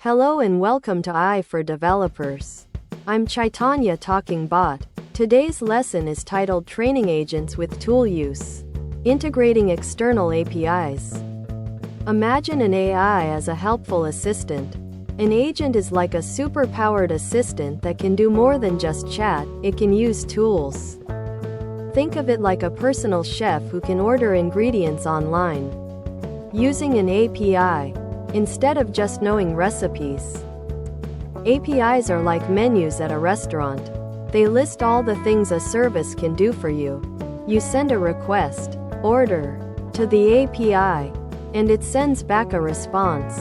Hello and welcome to AI for Developers. I'm Chaitanya Talking Bot. Today's lesson is titled Training Agents with Tool Use. Integrating External APIs. Imagine an AI as a helpful assistant. An agent is like a super-powered assistant that can do more than just chat, it can use tools. Think of it like a personal chef who can order ingredients online. Using an API, instead of just knowing recipes. APIs are like menus at a restaurant. They list all the things a service can do for you. You send a request, order, to the API, and it sends back a response.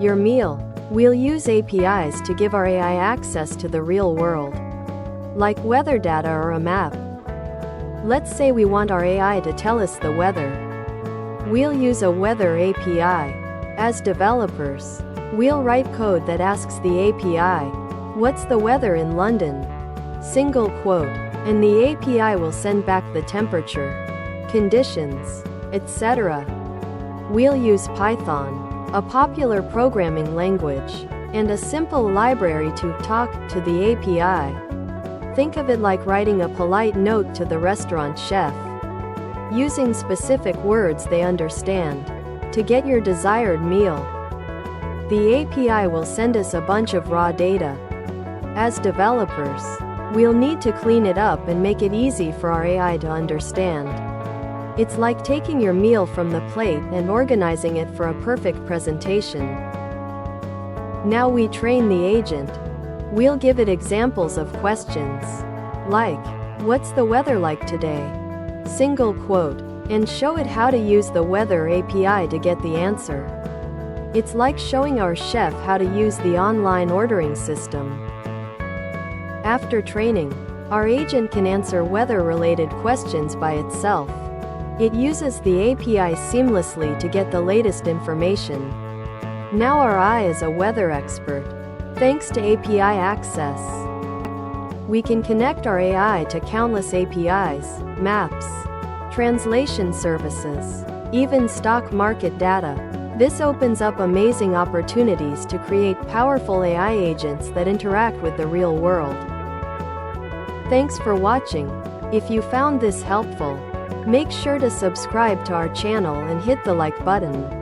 Your meal. We'll use APIs to give our AI access to the real world, like weather data or a map. Let's say we want our AI to tell us the weather. We'll use a weather API. As developers, we'll write code that asks the API, "What's the weather in London?" Single quote, and the API will send back the temperature, conditions, etc. We'll use Python, a popular programming language, and a simple library to talk to the API. Think of it like writing a polite note to the restaurant chef, using specific words they understand, to get your desired meal. The API will send us a bunch of raw data. As developers, we'll need to clean it up and make it easy for our AI to understand. It's like taking your meal from the plate and organizing it for a perfect presentation. Now we train the agent. We'll give it examples of questions, like, "What's the weather like today?" Single quote, and show it how to use the weather API to get the answer. It's like showing our chef how to use the online ordering system. After training, our agent can answer weather-related questions by itself. It uses the API seamlessly to get the latest information. Now our AI is a weather expert, thanks to API access. We can connect our AI to countless APIs, maps, translation services, even stock market data. This opens up amazing opportunities to create powerful AI agents that interact with the real world. Thanks for watching. If you found this helpful, make sure to subscribe to our channel and hit the like button.